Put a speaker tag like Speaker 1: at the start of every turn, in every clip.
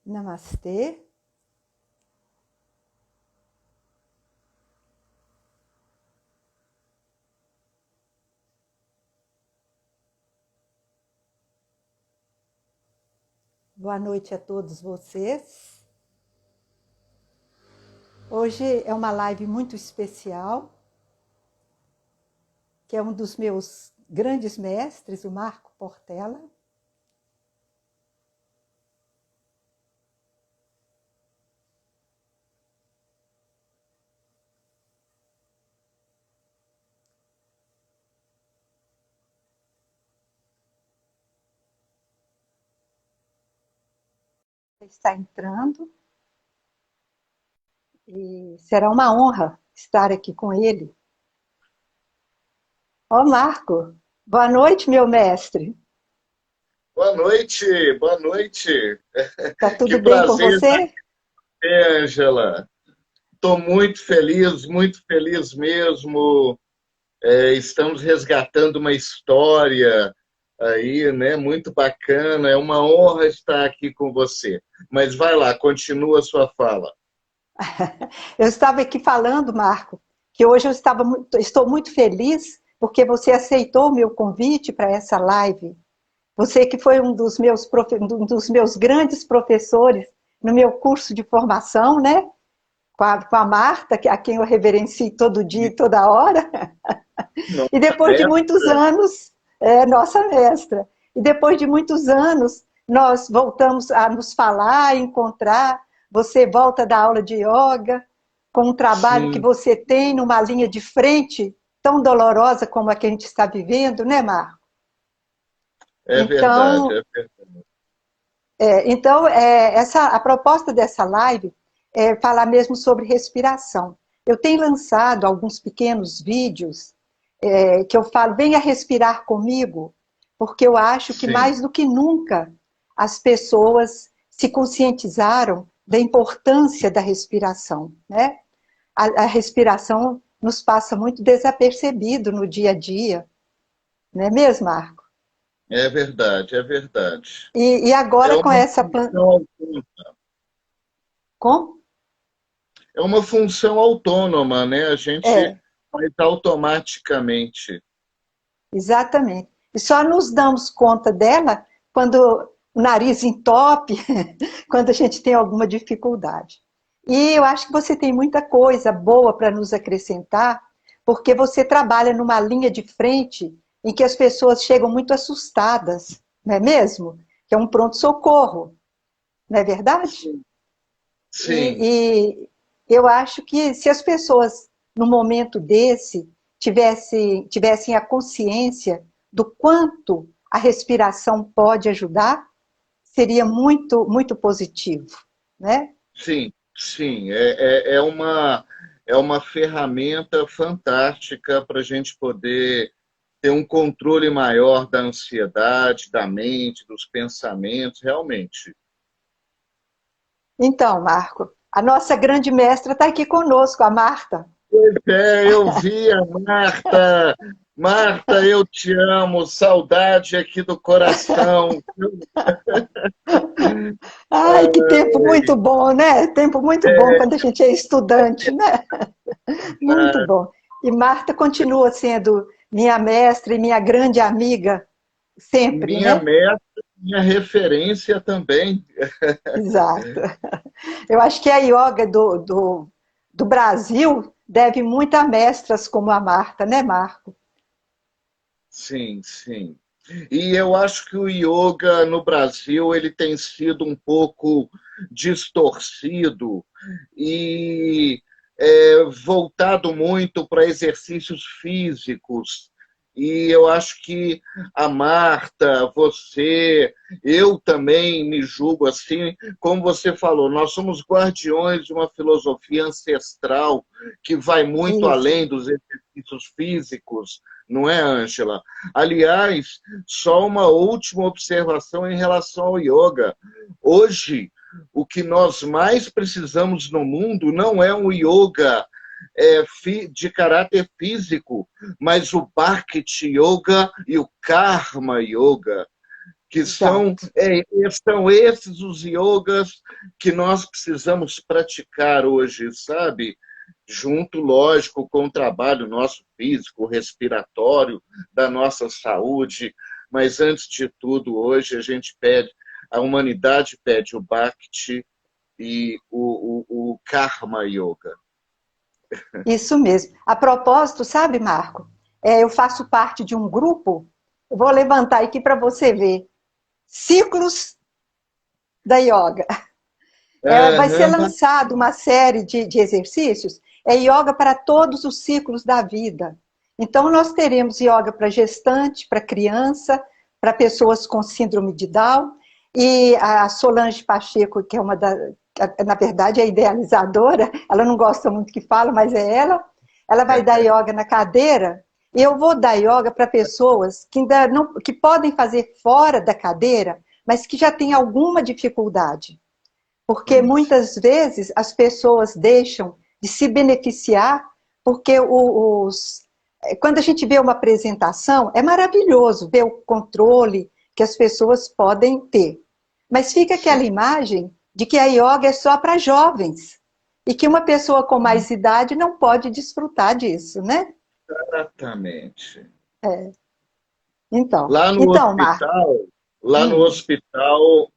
Speaker 1: Namastê. Boa noite a todos vocês. Hoje é uma live muito especial, que é um dos meus grandes mestres, o Marco Portela. Está entrando e será uma honra estar aqui com ele. Ó, Marco, boa noite, meu mestre.
Speaker 2: Boa noite, boa noite.
Speaker 1: Tá
Speaker 2: Que
Speaker 1: tudo bem com
Speaker 2: prazer estar
Speaker 1: você?
Speaker 2: aqui, Ângela. Estou muito feliz mesmo. Estamos resgatando uma história aí, né? Muito bacana. É uma honra estar aqui com você. Mas vai lá, continua a sua fala.
Speaker 1: Eu estava aqui falando, Marco, que hoje estou muito feliz porque você aceitou o meu convite para essa live. Você que foi um dos meus grandes professores no meu curso de formação, né? Com a Marta, a quem eu reverencio todo dia e toda hora. E
Speaker 2: Nossa,
Speaker 1: depois de muitos
Speaker 2: mestra.
Speaker 1: anos, é nossa mestra. E depois de muitos anos, nós voltamos a nos falar, a encontrar. Você volta da aula de yoga, com um trabalho que
Speaker 2: Sim,
Speaker 1: você tem numa linha de frente tão dolorosa como a que a gente está vivendo, né, Marco?
Speaker 2: é verdade.
Speaker 1: Então, a proposta dessa live é falar mesmo sobre respiração. Eu tenho lançado alguns pequenos vídeos que eu falo, venha respirar comigo, porque eu acho que
Speaker 2: Sim,
Speaker 1: mais do que nunca as pessoas se conscientizaram da importância da respiração, né? A respiração nos passa muito desapercebido no dia a dia, não é mesmo, Marco?
Speaker 2: é verdade, é verdade.
Speaker 1: E
Speaker 2: É
Speaker 1: agora com
Speaker 2: uma
Speaker 1: essa...
Speaker 2: função autônoma.
Speaker 1: Como?
Speaker 2: É uma função autônoma, né? A gente
Speaker 1: É,
Speaker 2: faz automaticamente.
Speaker 1: exatamente. E só nos damos conta dela quando o nariz entope, quando a gente tem alguma dificuldade. E eu acho que você tem muita coisa boa para nos acrescentar, porque você trabalha numa linha de frente em que as pessoas chegam muito assustadas, não é mesmo? Que é um pronto-socorro, não é verdade?
Speaker 2: Sim,
Speaker 1: E eu acho que se as pessoas, no momento desse, tivessem a consciência do quanto a respiração pode ajudar, seria muito, muito positivo, né?
Speaker 2: sim, sim. É uma ferramenta fantástica para a gente poder ter um controle maior da ansiedade, da mente, dos pensamentos, realmente.
Speaker 1: Então, Marco, a nossa grande mestra está aqui conosco, a Marta.
Speaker 2: Eu vi a Marta. Marta, eu te amo. Saudade aqui do coração.
Speaker 1: Ai, que tempo muito bom, né? Tempo muito bom quando a gente é estudante, né? Muito
Speaker 2: Ah,
Speaker 1: bom. E Marta continua sendo minha mestra e minha grande amiga, sempre,
Speaker 2: minha
Speaker 1: né?
Speaker 2: meta, minha referência também.
Speaker 1: Exato. Eu acho que a yoga do Brasil deve muito a mestras como a Marta, né, Marco?
Speaker 2: Sim, sim. E eu acho que o yoga no Brasil ele tem sido um pouco distorcido e voltado muito para exercícios físicos. E eu acho que a Marta, você, eu também me julgo assim, como você falou, nós somos guardiões de uma filosofia ancestral que vai muito
Speaker 1: Isso.
Speaker 2: além dos exercícios físicos, não é, Ângela? Aliás, só uma última observação em relação ao yoga. Hoje, o que nós mais precisamos no mundo não é um yoga de caráter físico, mas o Bhakti Yoga e o Karma Yoga, que
Speaker 1: Exato.
Speaker 2: são esses os yogas que nós precisamos praticar hoje, sabe? Junto, lógico, com o trabalho nosso físico, respiratório, da nossa saúde, mas antes de tudo, hoje a humanidade pede o Bhakti e o Karma Yoga.
Speaker 1: Isso mesmo. A propósito, sabe, Marco? Eu faço parte de um grupo, eu vou levantar aqui para você ver. Ciclos da Yoga. Vai ser
Speaker 2: Aham,
Speaker 1: lançado uma série de exercícios, yoga para todos os ciclos da vida. Então, nós teremos yoga para gestante, para criança, para pessoas com síndrome de Down, e a Solange Pacheco, que é na verdade, é a idealizadora, ela não gosta muito que fala, mas é ela vai dar yoga na cadeira, e eu vou dar yoga para pessoas que ainda não, que podem fazer fora da cadeira, mas que já têm alguma dificuldade. Porque muitas vezes as pessoas deixam de se beneficiar, porque quando a gente vê uma apresentação, é maravilhoso ver o controle que as pessoas podem ter. Mas fica aquela imagem de que a yoga é só para jovens e que uma pessoa com mais idade não pode desfrutar disso, né?
Speaker 2: exatamente.
Speaker 1: Então,
Speaker 2: Lá no
Speaker 1: então, Marco.
Speaker 2: hospital, lá no
Speaker 1: Hum,
Speaker 2: hospital,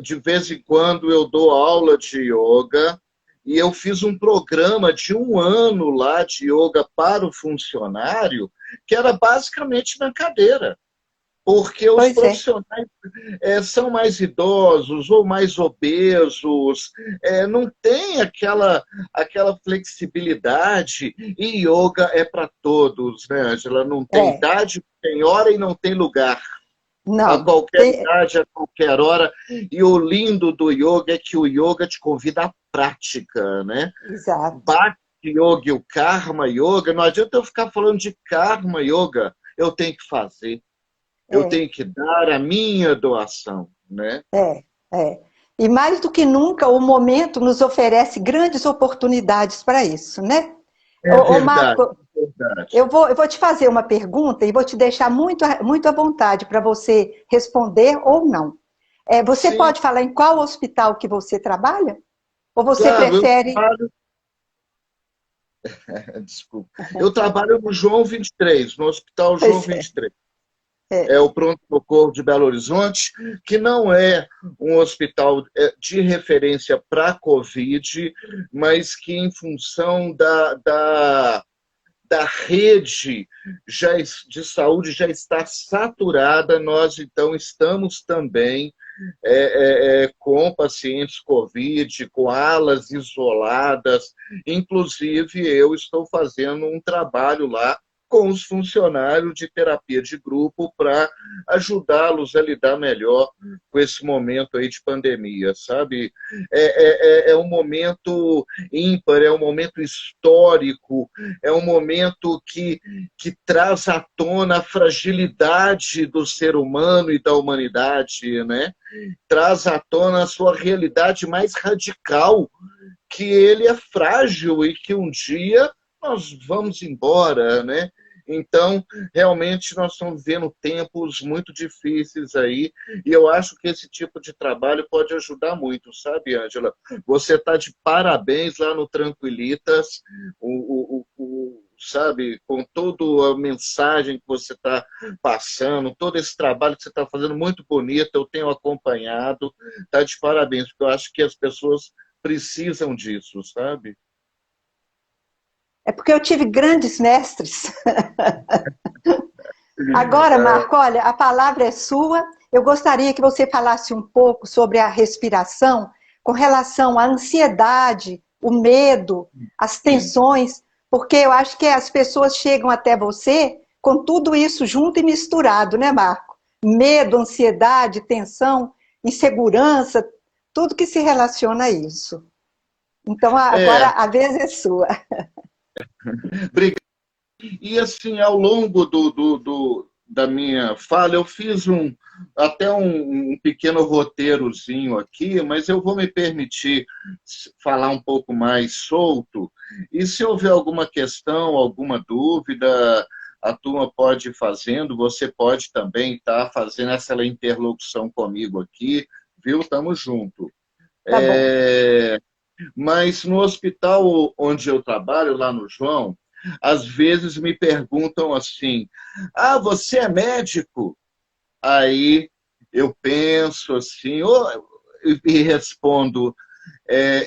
Speaker 2: de vez em quando eu dou aula de yoga e eu fiz um programa de 1 ano lá de yoga para o funcionário, que era basicamente na cadeira, porque os
Speaker 1: pois é.
Speaker 2: profissionais são mais idosos ou mais obesos, não tem aquela flexibilidade, e yoga é para todos, né, Angela? Não tem
Speaker 1: É,
Speaker 2: idade, não tem hora e não tem lugar. A
Speaker 1: não,
Speaker 2: qualquer idade, a qualquer hora. E o lindo do yoga é que o yoga te convida à prática, né?
Speaker 1: exato.
Speaker 2: Bhakti Yoga e o Karma Yoga, não adianta eu ficar falando de Karma Yoga, eu tenho que fazer, eu
Speaker 1: É,
Speaker 2: tenho que dar a minha doação, né?
Speaker 1: é, é. E mais do que nunca, o momento nos oferece grandes oportunidades para isso, né?
Speaker 2: É verdade,
Speaker 1: Marco,
Speaker 2: é verdade.
Speaker 1: eu vou te fazer uma pergunta e vou te deixar muito, muito à vontade para você responder ou não. Você
Speaker 2: Sim,
Speaker 1: pode falar em qual hospital que você trabalha? Ou você
Speaker 2: claro,
Speaker 1: prefere?
Speaker 2: desculpa, eu trabalho no João 23, no Hospital João
Speaker 1: Pois é,
Speaker 2: 23.
Speaker 1: é,
Speaker 2: É o pronto-socorro de Belo Horizonte, que não é um hospital de referência para a Covid, mas que, em função da rede de saúde já está saturada, nós, então, estamos também com pacientes Covid, com alas isoladas. Inclusive, eu estou fazendo um trabalho lá com os funcionários de terapia de grupo para ajudá-los a lidar melhor com esse momento aí de pandemia, sabe? É um momento ímpar, é um momento histórico, é um momento que traz à tona a fragilidade do ser humano e da humanidade, né? Traz à tona a sua realidade mais radical, que ele é frágil e que um dia nós vamos embora, né? Então, realmente, nós estamos vivendo tempos muito difíceis aí, e eu acho que esse tipo de trabalho pode ajudar muito, sabe, Ângela? Você está de parabéns lá no Tranquilitas, sabe, com toda a mensagem que você está passando, todo esse trabalho que você está fazendo, muito bonito, eu tenho acompanhado, está de parabéns, porque eu acho que as pessoas precisam disso, sabe?
Speaker 1: é porque eu tive grandes mestres. Agora, Marco, olha, a palavra é sua. Eu gostaria que você falasse um pouco sobre a respiração com relação à ansiedade, o medo, as tensões, porque eu acho que as pessoas chegam até você com tudo isso junto e misturado, né, Marco? Medo, ansiedade, tensão, insegurança, tudo que se relaciona a isso. Então, agora
Speaker 2: É,
Speaker 1: a vez é sua.
Speaker 2: obrigado. E assim, ao longo da minha fala, eu fiz até um pequeno roteirozinho aqui, mas eu vou me permitir falar um pouco mais solto. E se houver alguma questão, alguma dúvida, a turma pode ir fazendo, você pode também estar fazendo essa interlocução comigo aqui, viu? Estamos juntos.
Speaker 1: Tá bom.
Speaker 2: Mas no hospital onde eu trabalho, lá no João, às vezes me perguntam assim: ah, você é médico? Aí eu penso assim, e respondo: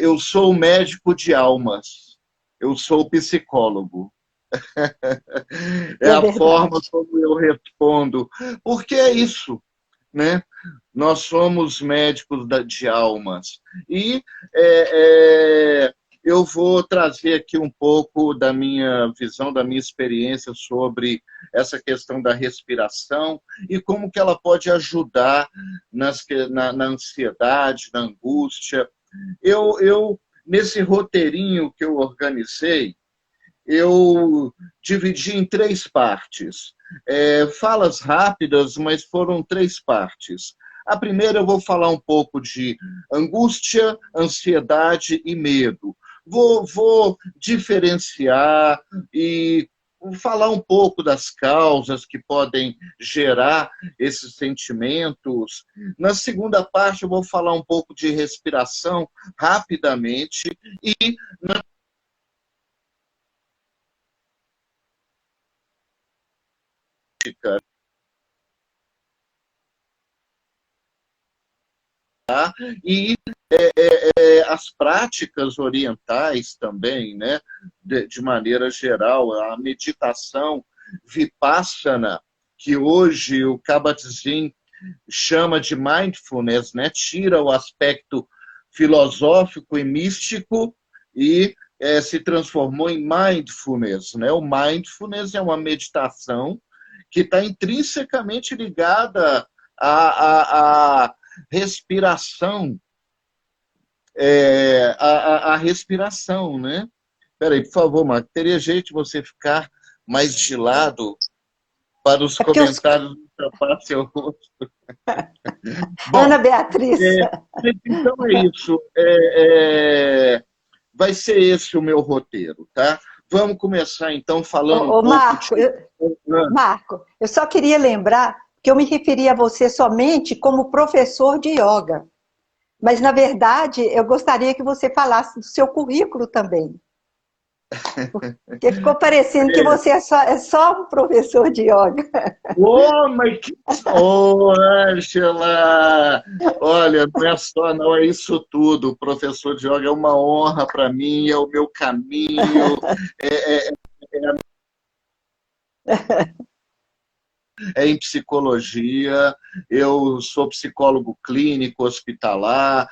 Speaker 2: eu sou médico de almas, eu sou psicólogo. É
Speaker 1: É
Speaker 2: a forma
Speaker 1: verdade.
Speaker 2: como eu respondo, porque é isso, né? Nós somos médicos de almas. E eu vou trazer aqui um pouco da minha visão, da minha experiência sobre essa questão da respiração e como que ela pode ajudar na ansiedade, na angústia. Nesse roteirinho que eu organizei, eu dividi em 3 partes. Falas rápidas, mas foram 3 partes. A primeira eu vou falar um pouco de angústia, ansiedade e medo. Vou diferenciar e falar um pouco das causas que podem gerar esses sentimentos. Na segunda parte eu vou falar um pouco de respiração rapidamente e e as práticas orientais também, né, de maneira geral, a meditação vipassana, que hoje o Kabat-Zinn chama de mindfulness, né, tira o aspecto filosófico e místico e se transformou em mindfulness. Né? O mindfulness é uma meditação que está intrinsecamente ligada à respiração, a respiração, né? Peraí, por favor, Marco, teria jeito de você ficar mais de lado para os
Speaker 1: É porque os...
Speaker 2: comentários ultrapassem seu rosto?
Speaker 1: Ana
Speaker 2: Bom,
Speaker 1: Beatriz,
Speaker 2: então é isso. Vai ser esse o meu roteiro, tá? Vamos começar, então, falando um pouco
Speaker 1: Marco,
Speaker 2: de...
Speaker 1: Marco, eu só queria lembrar que eu me referi a você somente como professor de yoga. Mas, na verdade, eu gostaria que você falasse do seu currículo também. Porque ficou parecendo que você é só um professor de yoga.
Speaker 2: Ô, mas que... Ô, Ângela! Olha, não é só, não, é isso tudo. O professor de yoga é uma honra para mim, é o meu caminho, é, é, é em psicologia, eu sou psicólogo clínico, hospitalar,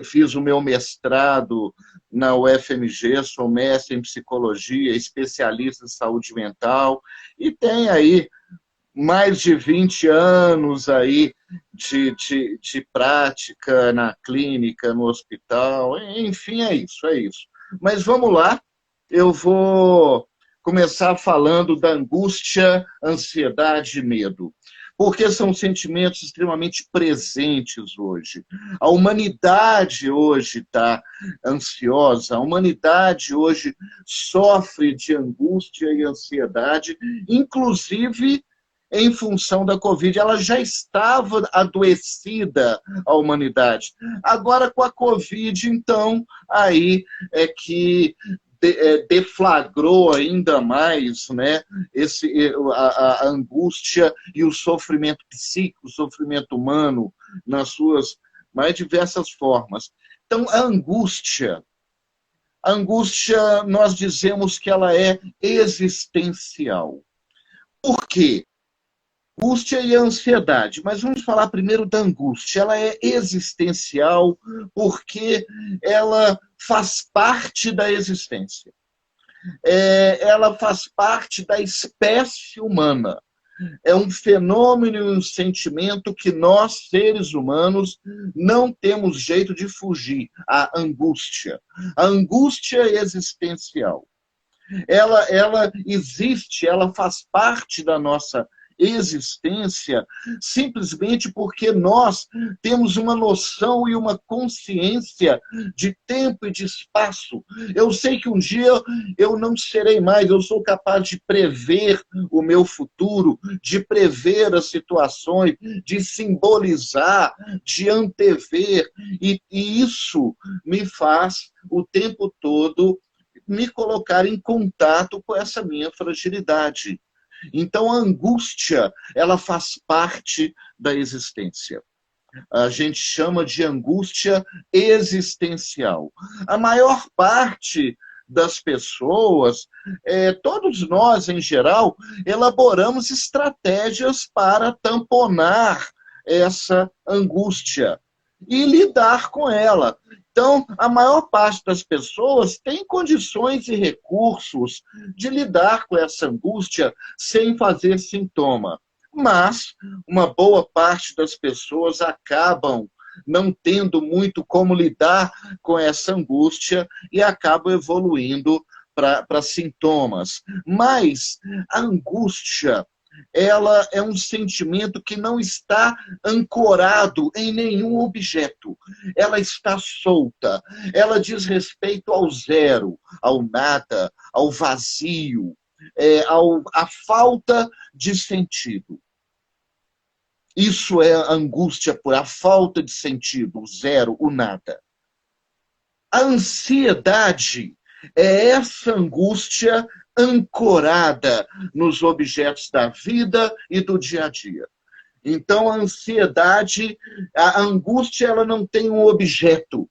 Speaker 2: fiz o meu mestrado na UFMG, sou mestre em psicologia, especialista em saúde mental, e tem aí mais de 20 anos aí de prática na clínica, no hospital, enfim, é isso, é isso. Mas vamos lá, eu vou começar falando da angústia, ansiedade e medo, porque são sentimentos extremamente presentes hoje. A humanidade hoje está ansiosa, a humanidade hoje sofre de angústia e ansiedade, inclusive em função da Covid. Ela já estava adoecida, a humanidade. Agora, com a Covid, então, aí é que deflagrou ainda mais, né, a angústia e o sofrimento psíquico, o sofrimento humano, nas suas mais diversas formas. Então, a angústia, nós dizemos que ela é existencial. Por quê? Angústia e ansiedade, mas vamos falar primeiro da angústia. Ela é existencial porque ela faz parte da existência. Ela faz parte da espécie humana. É um fenômeno e um sentimento que nós, seres humanos, não temos jeito de fugir. A angústia. A angústia existencial. Ela existe, ela faz parte da nossa existência simplesmente porque nós temos uma noção e uma consciência de tempo e de espaço. Eu sei que um dia eu não serei mais, eu sou capaz de prever o meu futuro, de prever as situações, de simbolizar, de antever, e isso me faz o tempo todo me colocar em contato com essa minha fragilidade. Então, a angústia, ela faz parte da existência. A gente chama de angústia existencial. A maior parte das pessoas, todos nós, em geral, elaboramos estratégias para tamponar essa angústia e lidar com ela. Então, a maior parte das pessoas tem condições e recursos de lidar com essa angústia sem fazer sintoma. Mas uma boa parte das pessoas acabam não tendo muito como lidar com essa angústia e acabam evoluindo para sintomas. Mas a angústia, ela é um sentimento que não está ancorado em nenhum objeto. Ela está solta. Ela diz respeito ao zero, ao nada, ao vazio, à falta de sentido. Isso é a angústia por a falta de sentido, o zero, o nada. A ansiedade é essa angústia ancorada nos objetos da vida e do dia a dia. Então, a ansiedade, a angústia, ela não tem um objeto,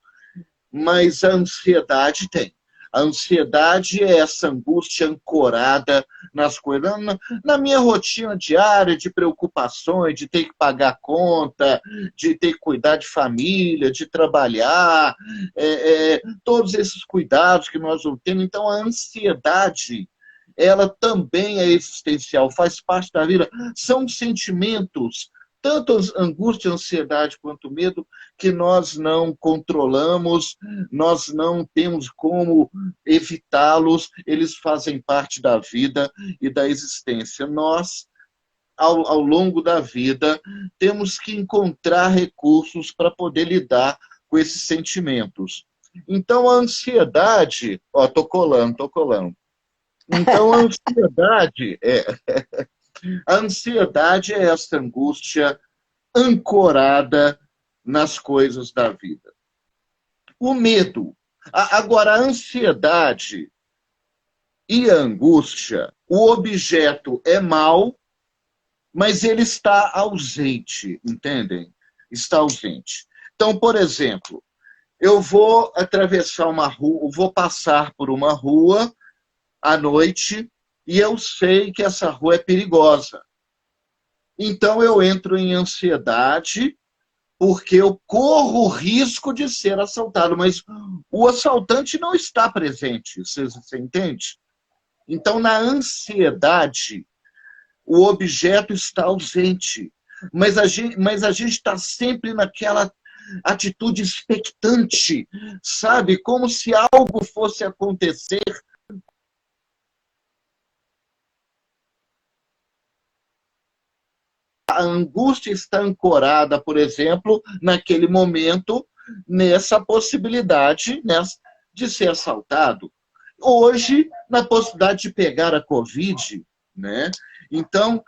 Speaker 2: mas a ansiedade tem. A ansiedade é essa angústia ancorada nas coisas. Na minha rotina diária de preocupações, de ter que pagar conta, de ter que cuidar de família, de trabalhar, todos esses cuidados que nós não temos. Então, a ansiedade, ela também é existencial, faz parte da vida. São sentimentos, tanto angústia, ansiedade quanto medo, que nós não controlamos, nós não temos como evitá-los, eles fazem parte da vida e da existência. Nós, ao longo da vida, temos que encontrar recursos para poder lidar com esses sentimentos. Então, a ansiedade... Ó, tô colando. Então, a ansiedade é essa angústia ancorada nas coisas da vida. O medo. Agora, a ansiedade e a angústia, o objeto é mau, mas ele está ausente, entendem? Está ausente. Então, por exemplo, eu vou atravessar uma rua, vou passar por uma rua à noite e eu sei que essa rua é perigosa. Então eu entro em ansiedade porque eu corro o risco de ser assaltado, mas o assaltante não está presente, você entende? Então, na ansiedade, o objeto está ausente, mas a gente está sempre naquela atitude expectante, sabe? Como se algo fosse acontecer. A angústia está ancorada, por exemplo, naquele momento, nessa possibilidade, né, de ser assaltado. Hoje, na possibilidade de pegar a Covid, né? Então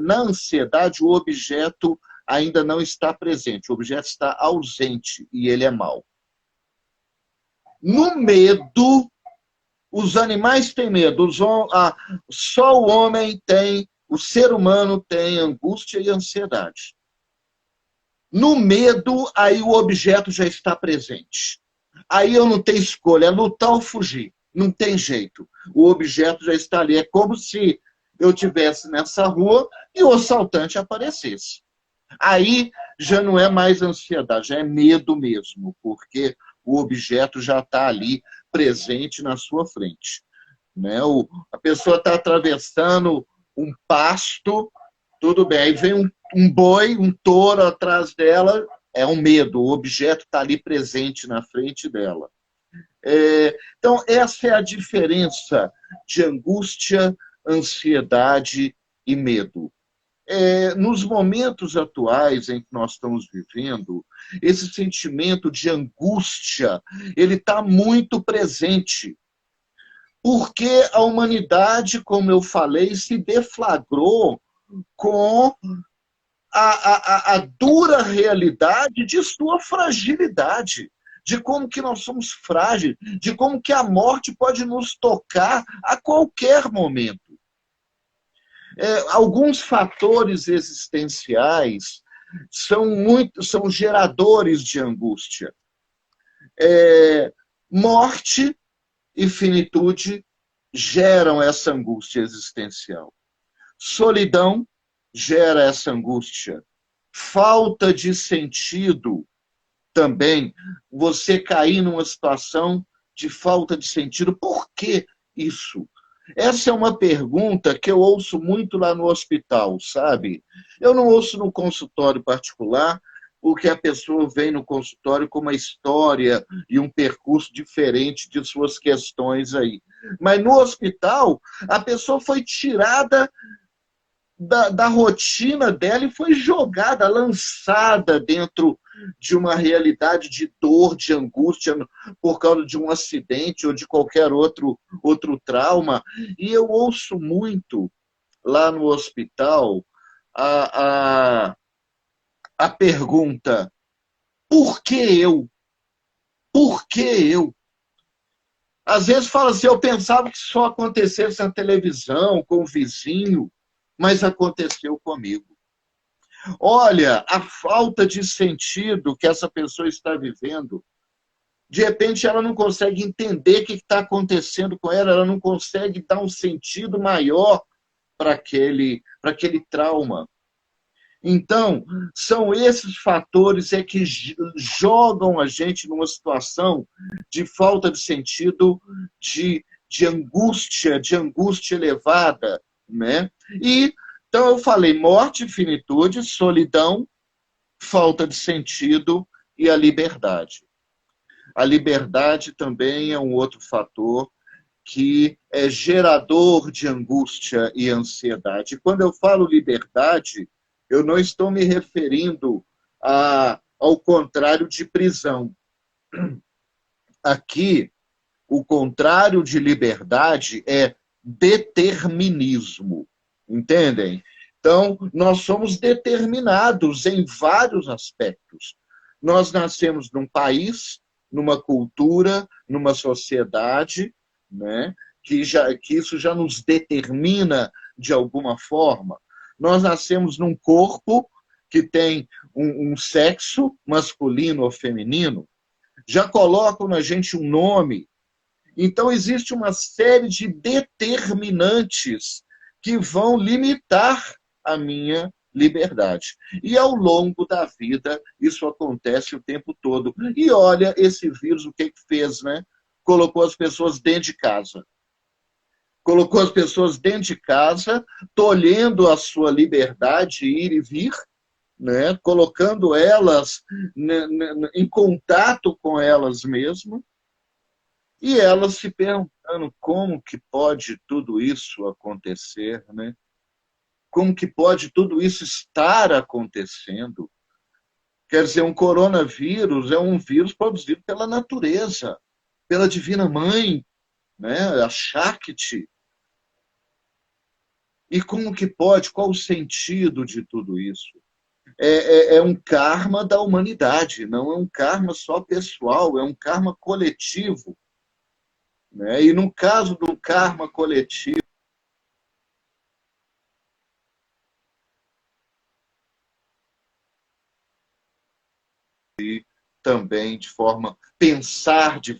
Speaker 2: na ansiedade, o objeto ainda não está presente, o objeto está ausente e ele é mau. No medo, os animais têm medo, só o homem tem, o ser humano tem angústia e ansiedade. No medo, aí o objeto já está presente. Aí eu não tenho escolha, é lutar ou fugir. Não tem jeito. O objeto já está ali. É como se eu estivesse nessa rua e o assaltante aparecesse. Aí já não é mais ansiedade, já é medo mesmo, porque o objeto já está ali presente na sua frente. Né? A pessoa está atravessando um pasto, tudo bem, aí vem um boi, um touro atrás dela, é um medo, o objeto está ali presente na frente dela. Então, essa é a diferença de angústia, ansiedade e medo. Nos momentos atuais em que nós estamos vivendo, esse sentimento de angústia, ele está muito presente. Porque a humanidade, como eu falei, se deflagrou com a dura realidade de sua fragilidade, de como que nós somos frágeis, de como que a morte pode nos tocar a qualquer momento. Alguns fatores existenciais são geradores de angústia. Morte e finitude geram essa angústia existencial. Solidão gera essa angústia. Falta de sentido também. Você cair numa situação de falta de sentido. Por que isso? Essa é uma pergunta que eu ouço muito lá no hospital, sabe? Eu não ouço no consultório particular, porque a pessoa vem no consultório com uma história e um percurso diferente de suas questões aí. Mas no hospital, a pessoa foi tirada da rotina dela e foi jogada, lançada dentro de uma realidade de dor, de angústia por causa de um acidente ou de qualquer outro trauma. E eu ouço muito lá no hospital a pergunta: por que eu? Por que eu? Às vezes fala assim, eu pensava que só acontecesse na televisão, com o vizinho, mas aconteceu comigo. Olha, a falta de sentido que essa pessoa está vivendo, de repente ela não consegue entender o que está acontecendo com ela, ela não consegue dar um sentido maior para aquele trauma. Então, são esses fatores que jogam a gente numa situação de falta de sentido, de angústia elevada, né? E então eu falei morte, finitude, solidão, falta de sentido e a liberdade. A liberdade também é um outro fator que é gerador de angústia e ansiedade. E quando eu falo liberdade, eu não estou me referindo ao contrário de prisão. Aqui, o contrário de liberdade é determinismo. Entendem? Então, nós somos determinados em vários aspectos. Nós nascemos num país, numa cultura, numa sociedade, né, que isso já nos determina de alguma forma. Nós nascemos num corpo que tem um sexo masculino ou feminino, já colocam na gente um nome. Então, existe uma série de determinantes que vão limitar a minha liberdade. E ao longo da vida, isso acontece o tempo todo. E olha, esse vírus, o que fez, né? Colocou as pessoas dentro de casa. Colocou as pessoas dentro de casa, tolhendo a sua liberdade de ir e vir, né? Colocando elas em contato com elas mesmas, e elas se perguntando como que pode tudo isso acontecer, né? Como que pode tudo isso estar acontecendo? Quer dizer, um coronavírus é um vírus produzido pela natureza, pela Divina Mãe, né? A Shakti. E como que pode? Qual o sentido de tudo isso? É um karma da humanidade, não é um karma só pessoal, é um karma coletivo. Né? E no caso do karma coletivo, também pensar de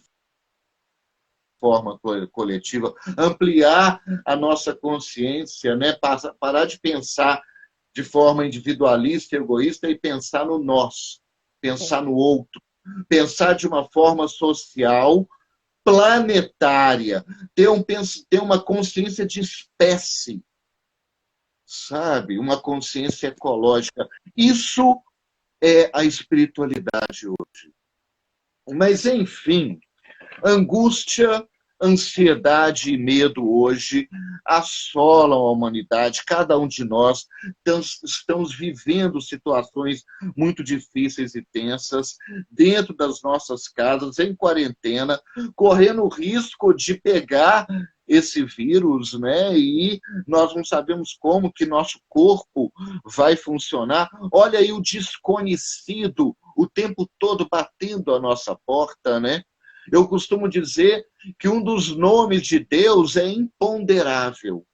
Speaker 2: forma coletiva, ampliar a nossa consciência, né? Parar de pensar de forma individualista e egoísta e pensar no nós, pensar no outro, pensar de uma forma social, planetária, ter uma consciência de espécie, sabe? Uma consciência ecológica. Isso é a espiritualidade hoje. Mas, enfim, angústia ansiedade e medo hoje assolam a humanidade. Cada um de nós estamos vivendo situações muito difíceis e tensas dentro das nossas casas, em quarentena, correndo o risco de pegar esse vírus, né? E nós não sabemos como que nosso corpo vai funcionar. Olha aí o desconhecido o tempo todo batendo a nossa porta, né? Eu costumo dizer que um dos nomes de Deus é imponderável.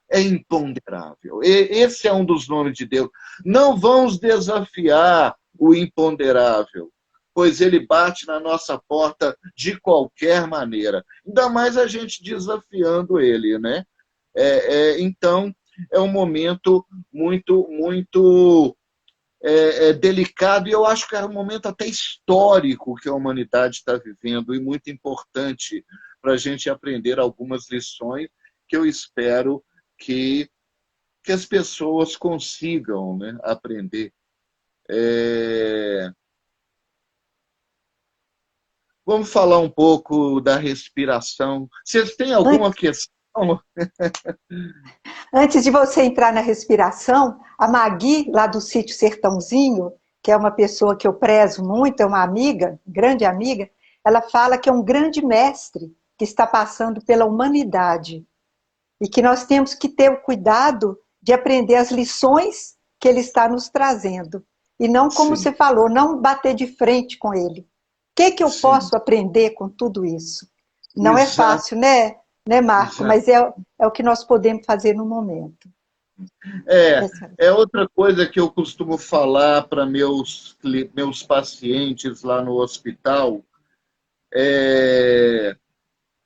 Speaker 2: É imponderável. Esse é um dos nomes de Deus. Não vamos desafiar o imponderável, pois ele bate na nossa porta de qualquer maneira. Ainda mais a gente desafiando ele, né? Então, é um momento muito delicado, e eu acho que é um momento até histórico que a humanidade está vivendo, e muito importante para a gente aprender algumas lições que eu espero que as pessoas consigam, né, aprender. Vamos falar um pouco da respiração. Vocês têm alguma questão?
Speaker 1: Antes de você entrar na respiração, a Magui, lá do sítio Sertãozinho, que é uma pessoa que eu prezo muito, é uma amiga, grande amiga, ela fala que é um grande mestre que está passando pela humanidade e que nós temos que ter o cuidado de aprender as lições que ele está nos trazendo. E não, como
Speaker 2: Sim.
Speaker 1: você falou, não bater de frente com ele. O que eu
Speaker 2: Sim.
Speaker 1: posso aprender com tudo isso? Não
Speaker 2: Exato.
Speaker 1: é fácil, né, Marco?
Speaker 2: Exato.
Speaker 1: Mas é o que nós podemos fazer no momento.
Speaker 2: É outra coisa que eu costumo falar para meus pacientes lá no hospital.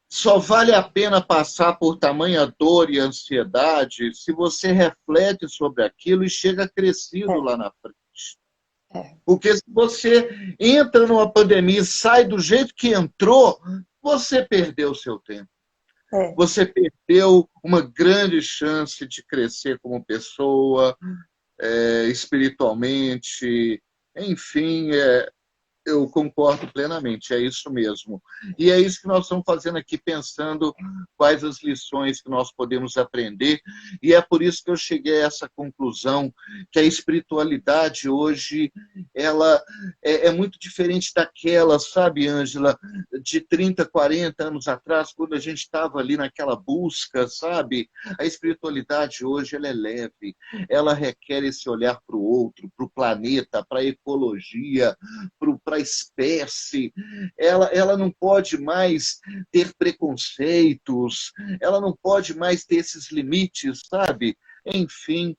Speaker 2: Só vale a pena passar por tamanha dor e ansiedade se você reflete sobre aquilo e chega crescido lá na frente. Porque se você entra numa pandemia e sai do jeito que entrou, você perdeu o seu tempo. Você perdeu uma grande chance de crescer como pessoa, espiritualmente, enfim, eu concordo plenamente, é isso mesmo. E é isso que nós estamos fazendo aqui, pensando quais as lições que nós podemos aprender. E é por isso que eu cheguei a essa conclusão, que a espiritualidade hoje, ela é muito diferente daquela, sabe, Ângela, de 30, 40 anos atrás, quando a gente estava ali naquela busca, sabe? A espiritualidade hoje, ela é leve, ela requer esse olhar para o outro, para o planeta, para a ecologia, para a espécie, ela não pode mais ter preconceitos, ela não pode mais ter esses limites, sabe? Enfim,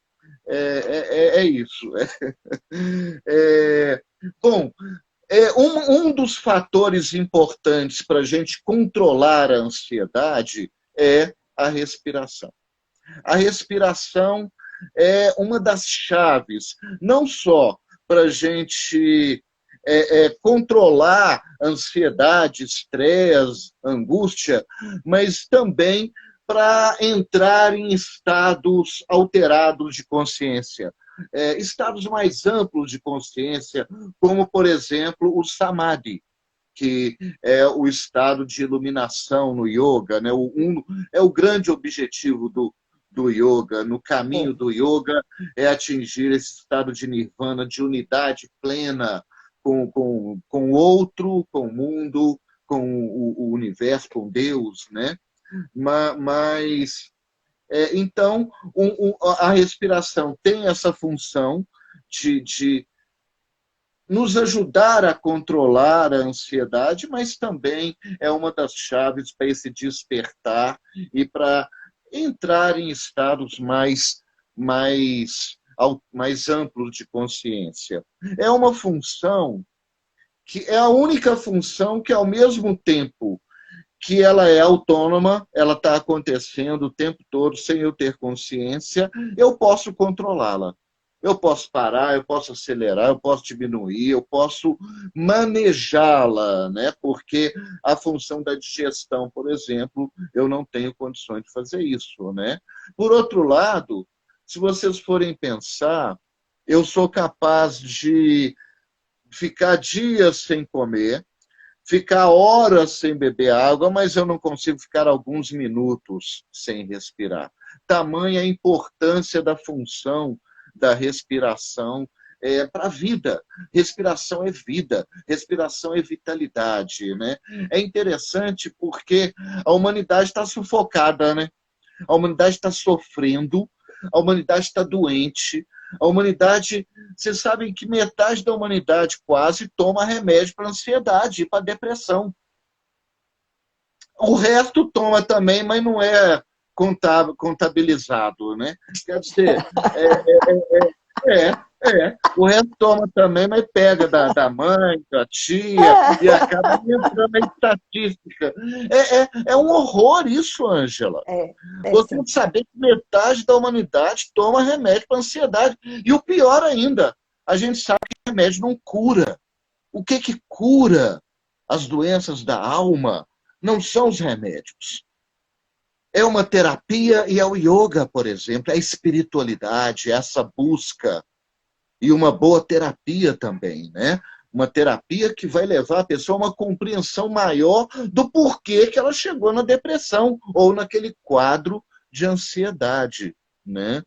Speaker 2: é isso. Bom, um dos fatores importantes para a gente controlar a ansiedade é a respiração. A respiração é uma das chaves, não só para a gente controlar ansiedade, estresse, angústia, mas também para entrar em estados alterados de consciência, estados mais amplos de consciência, como, por exemplo, o samadhi, que é o estado de iluminação no yoga, né? É o grande objetivo do yoga, no caminho do yoga, é atingir esse estado de nirvana, de unidade plena com o outro, com o mundo, com o universo, com Deus, né? Mas então, a respiração tem essa função de nos ajudar a controlar a ansiedade, mas também é uma das chaves para esse despertar e para entrar em estados mais amplos de consciência. É uma função que é a única função que, ao mesmo tempo que ela é autônoma, ela está acontecendo o tempo todo sem eu ter consciência, eu posso controlá-la. Eu posso parar, eu posso acelerar, eu posso diminuir, eu posso manejá-la, né? Porque a função da digestão, por exemplo, eu não tenho condições de fazer isso, né? Por outro lado, se vocês forem pensar, eu sou capaz de ficar dias sem comer, ficar horas sem beber água, mas eu não consigo ficar alguns minutos sem respirar. Tamanha a importância da função da respiração para a vida. Respiração é vida, respiração é vitalidade, né? É interessante porque a humanidade está sufocada, né? A humanidade está sofrendo, a humanidade está doente, a humanidade, vocês sabem que metade da humanidade quase toma remédio para ansiedade e para depressão. O resto toma também, mas não é contabilizado, né? Quer dizer, o resto toma também, mas pega da mãe, da tia, e acaba entrando na estatística. É um horror isso, Ângela. Você
Speaker 1: Sim.
Speaker 2: saber que metade da humanidade toma remédio para ansiedade. E o pior ainda, a gente sabe que remédio não cura. O que cura as doenças da alma não são os remédios. É uma terapia e é o yoga, por exemplo, é a espiritualidade, essa busca. E uma boa terapia também, né? Uma terapia que vai levar a pessoa a uma compreensão maior do porquê que ela chegou na depressão ou naquele quadro de ansiedade, né?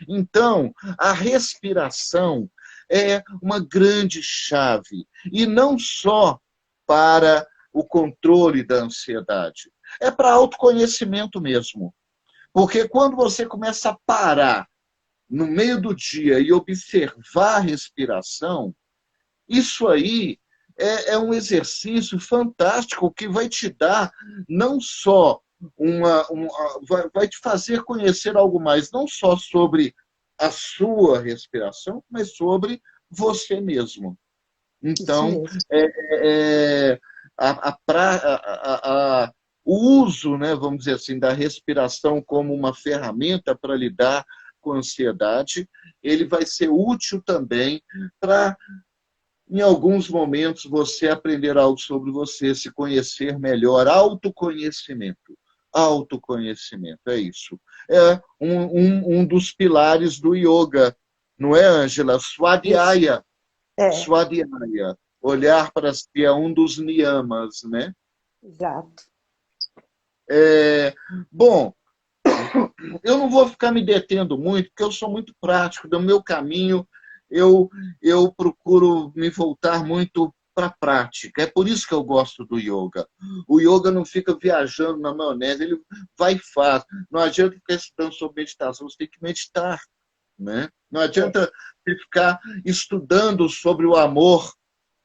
Speaker 2: Então, a respiração é uma grande chave, e não só para o controle da ansiedade, é para autoconhecimento mesmo. Porque quando você começa a parar no meio do dia e observar a respiração, isso aí é um exercício fantástico que vai te dar não só vai te fazer conhecer algo mais, não só sobre a sua respiração, mas sobre você mesmo.
Speaker 1: Isso
Speaker 2: Então,
Speaker 1: mesmo.
Speaker 2: o uso, né, vamos dizer assim, da respiração como uma ferramenta para lidar com a ansiedade, ele vai ser útil também para, em alguns momentos, você aprender algo sobre você, se conhecer melhor, autoconhecimento. Autoconhecimento, é isso. É um dos pilares do yoga, não é, Ângela?
Speaker 1: Isso.
Speaker 2: Swadhyaya.
Speaker 1: É,
Speaker 2: Swadhyaya. Olhar para si é um dos niyamas, né?
Speaker 1: exato.
Speaker 2: Bom, eu não vou ficar me detendo muito, porque eu sou muito prático. Do meu caminho, eu, eu procuro me voltar muito para a prática. É por isso que eu gosto do yoga. O yoga não fica viajando na maionese, ele vai e faz. Não adianta ficar estudando sobre meditação, você tem que meditar. Né? Não
Speaker 1: É,
Speaker 2: adianta você ficar estudando sobre o amor,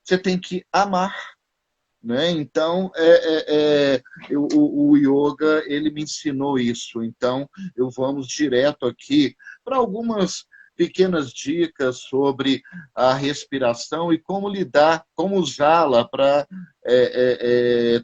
Speaker 2: você tem que amar. Né? Então, o yoga ele me ensinou isso. Então, eu vamos direto aqui para algumas pequenas dicas sobre a respiração e como lidar, como usá-la para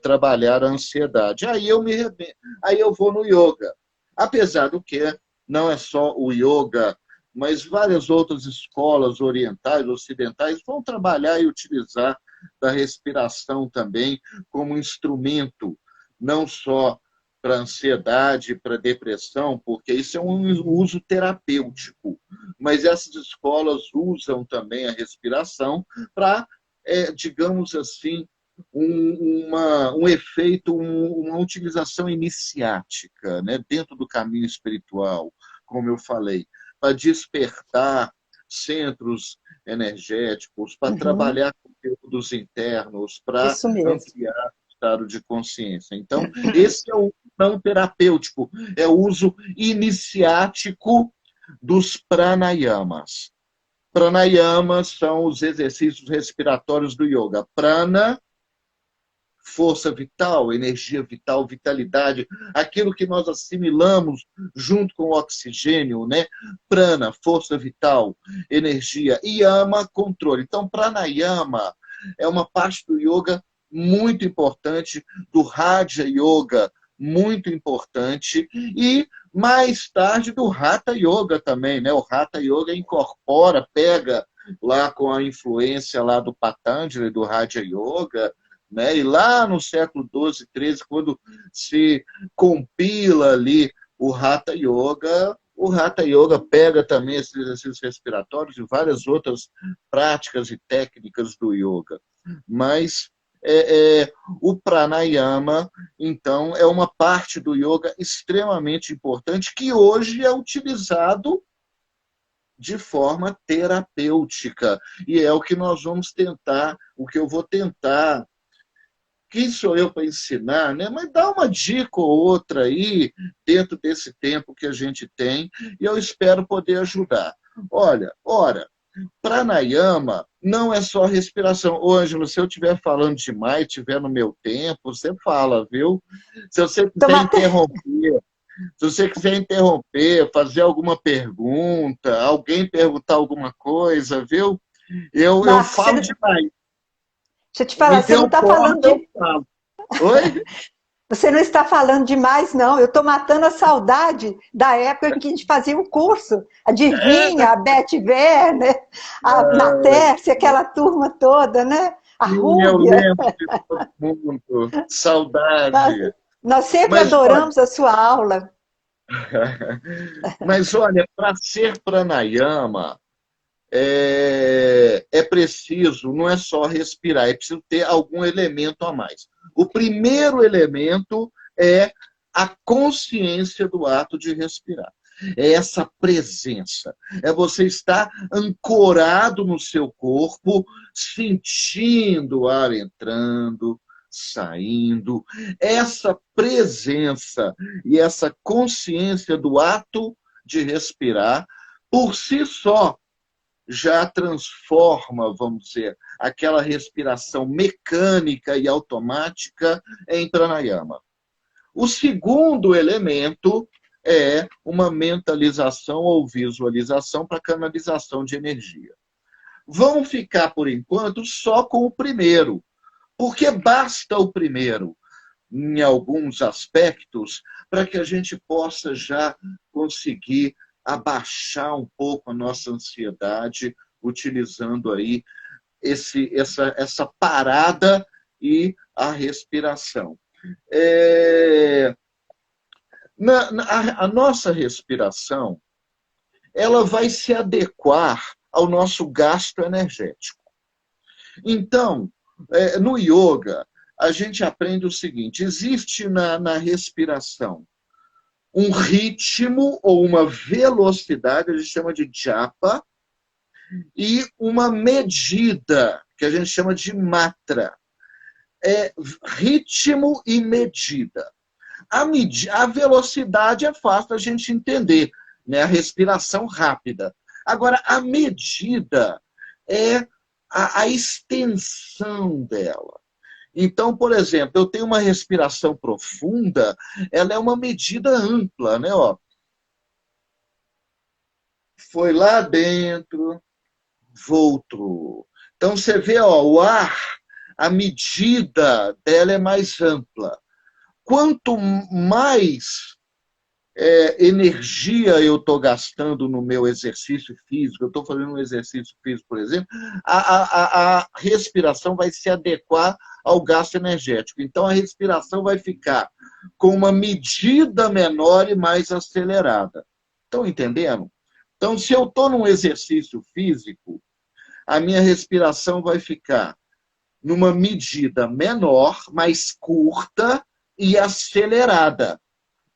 Speaker 2: trabalhar a ansiedade. Aí eu vou no yoga. Apesar do que não é só o yoga, mas várias outras escolas orientais, ocidentais, vão trabalhar e utilizar da respiração também como instrumento, não só para ansiedade, para depressão, porque isso é um uso terapêutico, mas essas escolas usam também a respiração para, digamos assim, um efeito, uma utilização iniciática, né, dentro do caminho espiritual, como eu falei, para despertar centros energéticos, para
Speaker 1: uhum,
Speaker 2: trabalhar conteúdos internos, para
Speaker 1: isso mesmo.
Speaker 2: ampliar o estado de consciência. Então, esse é o não terapêutico, é o uso iniciático dos pranayamas. Pranayamas são os exercícios respiratórios do yoga. Prana, força vital, energia vital, vitalidade, aquilo que nós assimilamos junto com o oxigênio, né? Prana, força vital, energia, e yama, controle. Então, pranayama é uma parte do yoga muito importante, do Raja Yoga, muito importante, e mais tarde do Hatha Yoga também, né? O Hatha Yoga incorpora, pega lá com a influência lá do Patanjali, do Raja Yoga, né? E lá no século XII, XIII, quando se compila ali o Hatha Yoga pega também esses exercícios respiratórios e várias outras práticas e técnicas do yoga. Mas o pranayama, então, é uma parte do yoga extremamente importante que hoje é utilizado de forma terapêutica. E é o que nós vamos tentar, o que eu vou tentar. Quem sou eu para ensinar, né? Mas dá uma dica ou outra aí, dentro desse tempo que a gente tem, e eu espero poder ajudar. Olha, ora, pranayama não é só respiração. Ô, Ângelo, se eu estiver falando demais, estiver no meu tempo, você fala, viu? Se você quiser interromper, se você quiser interromper, fazer alguma pergunta, alguém perguntar alguma coisa, viu? Eu
Speaker 1: Marcos,
Speaker 2: falo demais.
Speaker 1: deixa eu te
Speaker 2: Me
Speaker 1: falar, você não
Speaker 2: deu
Speaker 1: está falando
Speaker 2: corte, eu
Speaker 1: de.
Speaker 2: falo. Oi?
Speaker 1: Você não está falando demais, não. Eu estou matando a saudade da época em que a gente fazia o curso. Adivinha, a Beth Werner, a Natércia, aquela turma toda, né? A
Speaker 2: Sim, eu
Speaker 1: Rúbia.
Speaker 2: lembro de todo mundo.
Speaker 1: Nós,
Speaker 2: Saudade.
Speaker 1: nós sempre
Speaker 2: Mas olha,
Speaker 1: adoramos a sua aula.
Speaker 2: mas olha, para ser pranayama, é preciso, não é só respirar, é preciso ter algum elemento a mais. O primeiro elemento é a consciência do ato de respirar. É essa presença. É você estar ancorado no seu corpo, sentindo o ar entrando, saindo. Essa presença e essa consciência do ato de respirar, por si só, já transforma, vamos dizer, aquela respiração mecânica e automática em pranayama. O segundo elemento é uma mentalização ou visualização para canalização de energia. Vamos ficar, por enquanto, só com o primeiro, porque basta o primeiro, em alguns aspectos, para que a gente possa já conseguir abaixar um pouco a nossa ansiedade, utilizando aí essa parada e a respiração. É, a nossa respiração, ela vai se adequar ao nosso gasto energético. Então, no yoga, a gente aprende o seguinte: existe na respiração um ritmo ou uma velocidade, a gente chama de japa, e uma medida, que a gente chama de matra. É ritmo e medida. A velocidade é fácil a gente entender, né? A respiração rápida. Agora, a medida é a extensão dela. Então, por exemplo, eu tenho uma respiração profunda, ela é uma medida ampla, né? Ó, foi lá dentro, voltou. Então, você vê, ó, o ar, a medida dela é mais ampla. Quanto mais energia eu estou gastando no meu exercício físico, eu estou fazendo um exercício físico, por exemplo, a respiração vai se adequar ao gasto energético. Então, a respiração vai ficar com uma medida menor e mais acelerada. Estão entendendo? Então, se eu estou num exercício físico, a minha respiração vai ficar numa medida menor, mais curta e acelerada,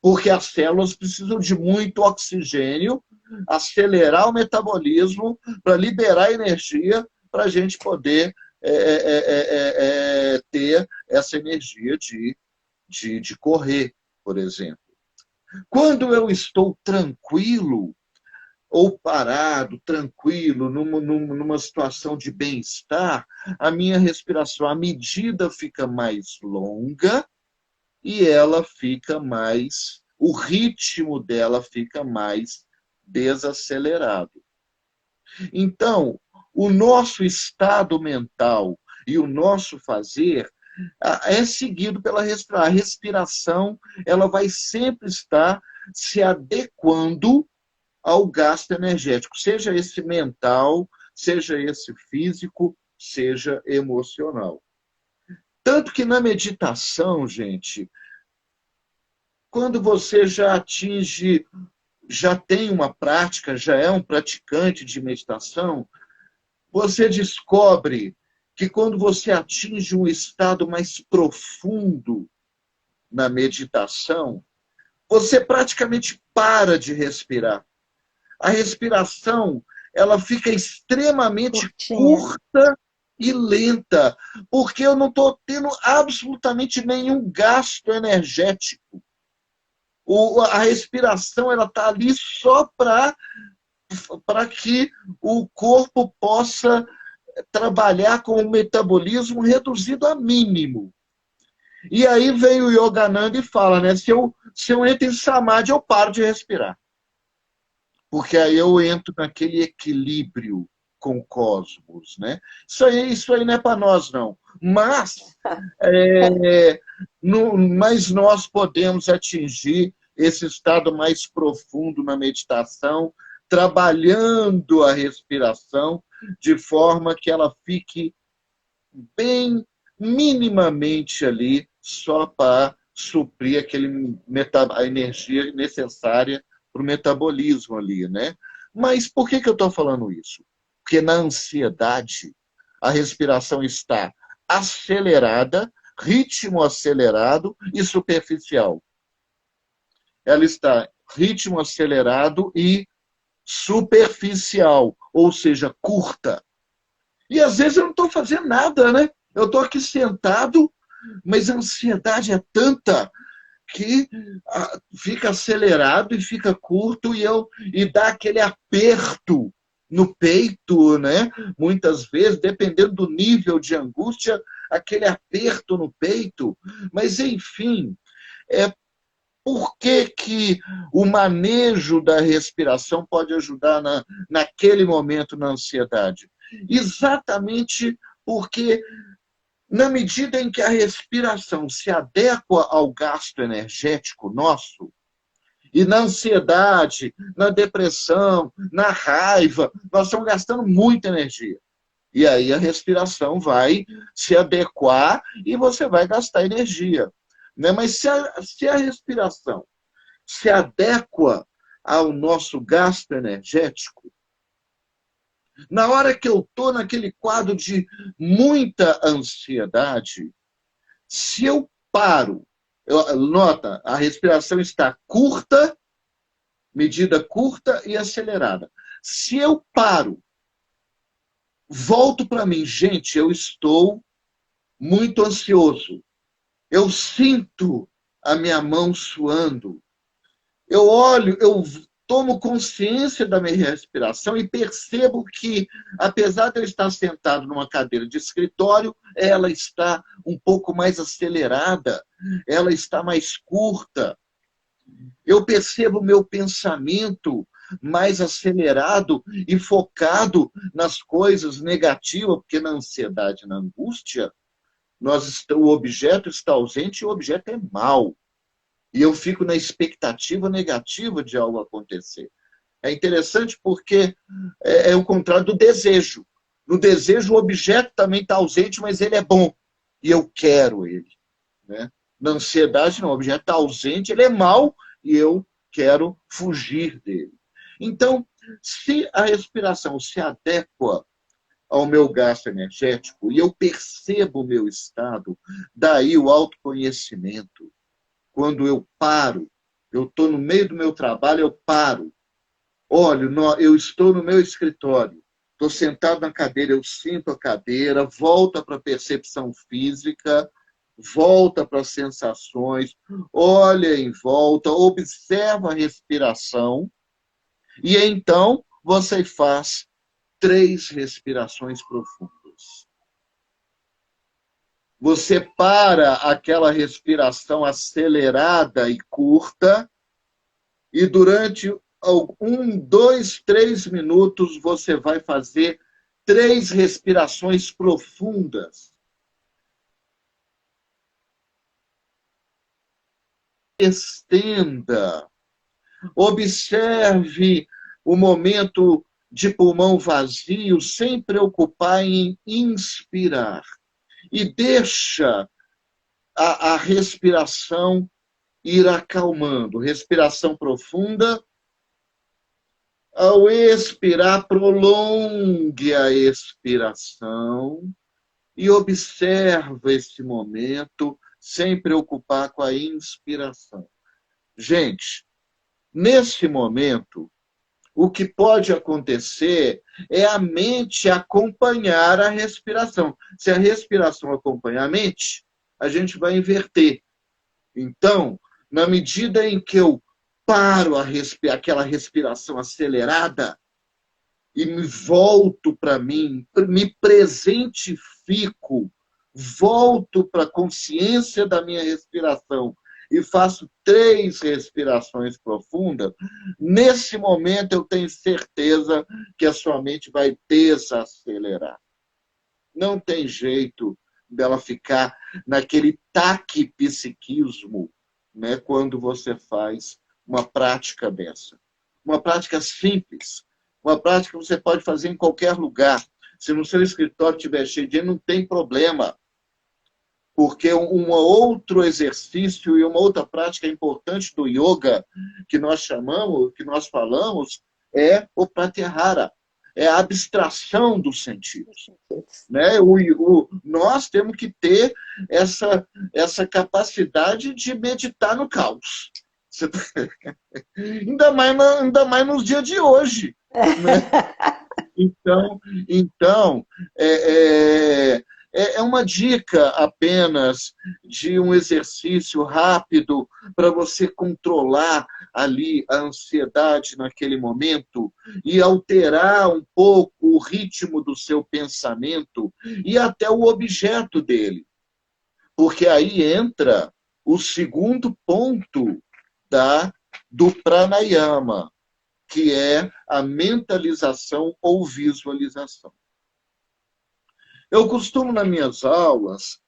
Speaker 2: porque as células precisam de muito oxigênio, acelerar o metabolismo para liberar energia para a gente poder ter essa energia de correr, por exemplo. Quando eu estou tranquilo, ou parado, tranquilo, numa situação de bem-estar, a minha respiração, a medida fica mais longa e ela fica mais, o ritmo dela fica mais desacelerado. Então, o nosso estado mental e o nosso fazer é seguido pela respiração. A respiração, ela vai sempre estar se adequando ao gasto energético, seja esse mental, seja esse físico, seja emocional. Tanto que na meditação, gente, quando você já atinge, já tem uma prática, já é um praticante de meditação, você descobre que quando você atinge um estado mais profundo na meditação, você praticamente para de respirar. A respiração, ela fica extremamente
Speaker 1: Curtinha.
Speaker 2: curta e lenta, porque eu não estou tendo absolutamente nenhum gasto energético. A respiração ela está ali só para que o corpo possa trabalhar com o metabolismo reduzido a mínimo. E aí vem o Yogananda e fala, né? Se eu entro em Samadhi, eu paro de respirar. Porque aí eu entro naquele equilíbrio com o cosmos, né? Isso aí não é para nós, não. Mas nós podemos atingir esse estado mais profundo na meditação, trabalhando a respiração de forma que ela fique bem minimamente ali, só para suprir a energia necessária para o metabolismo ali, né? Mas por que eu estou falando isso? Porque na ansiedade, a respiração está acelerada, ritmo acelerado e superficial. Ela está ritmo acelerado e superficial, ou seja, curta. E às vezes eu não estou fazendo nada, né? Eu estou aqui sentado, mas a ansiedade é tanta que fica acelerado e fica curto e dá aquele aperto no peito, né? Muitas vezes, dependendo do nível de angústia, aquele aperto no peito. Mas, enfim, por que o manejo da respiração pode ajudar naquele momento na ansiedade? Exatamente porque, na medida em que a respiração se adequa ao gasto energético nosso, e na ansiedade, na depressão, na raiva, nós estamos gastando muita energia. E aí a respiração vai se adequar e você vai gastar energia. Né? Mas se a respiração se adequa ao nosso gasto energético, na hora que eu estou naquele quadro de muita ansiedade, se eu paro, nota, a respiração está curta, medida curta e acelerada. Se eu paro, volto para mim, gente, eu estou muito ansioso. Eu sinto a minha mão suando. Eu olho, eu tomo consciência da minha respiração e percebo que, apesar de eu estar sentado numa cadeira de escritório, ela está um pouco mais acelerada, ela está mais curta. Eu percebo o meu pensamento mais acelerado e focado nas coisas negativas, porque na ansiedade, na angústia, o objeto está ausente e o objeto é mau. E eu fico na expectativa negativa de algo acontecer. É interessante porque é o contrário do desejo. No desejo, o objeto também está ausente, mas ele é bom. E eu quero ele. Né? Na ansiedade, não. O objeto está ausente, ele é mau e eu quero fugir dele. Então, se a respiração se adequa ao meu gasto energético e eu percebo o meu estado, daí o autoconhecimento. Quando eu paro, eu estou no meio do meu trabalho, eu paro. Olha, eu estou no meu escritório, estou sentado na cadeira, eu sinto a cadeira, volta para a percepção física, volta para as sensações, olha em volta, observa a respiração, e então você faz 3 respirações profundas. Você para aquela respiração acelerada e curta e durante 1, 2, 3 minutos você vai fazer 3 respirações profundas. Estenda. Observe o momento de pulmão vazio sem preocupar em inspirar. E deixa a respiração ir acalmando. Respiração profunda. Ao expirar, prolongue a expiração. e observa esse momento sem preocupar com a inspiração. Gente, nesse momento, o que pode acontecer é a mente acompanhar a respiração. Se a respiração acompanhar a mente, a gente vai inverter. Então, na medida em que eu paro aquela respiração acelerada e me volto para mim, me presentifico, volto para a consciência da minha respiração e faço 3 respirações profundas, nesse momento eu tenho certeza que a sua mente vai desacelerar. Não tem jeito dela ficar naquele taquipsiquismo, né, quando você faz uma prática dessa. Uma prática simples, uma prática que você pode fazer em qualquer lugar. Se no seu escritório estiver cheio de dinheiro, não tem problema. Porque um outro exercício e uma outra prática importante do yoga que nós falamos, é o pratyahara, é a abstração dos sentidos. Né? Nós temos que ter essa capacidade de meditar no caos. Ainda mais nos dias de hoje. Né? Então é uma dica apenas de um exercício rápido para você controlar ali a ansiedade naquele momento e alterar um pouco o ritmo do seu pensamento e até o objeto dele. Porque aí entra o segundo ponto do pranayama, que é a mentalização ou visualização. Eu costumo, nas minhas aulas,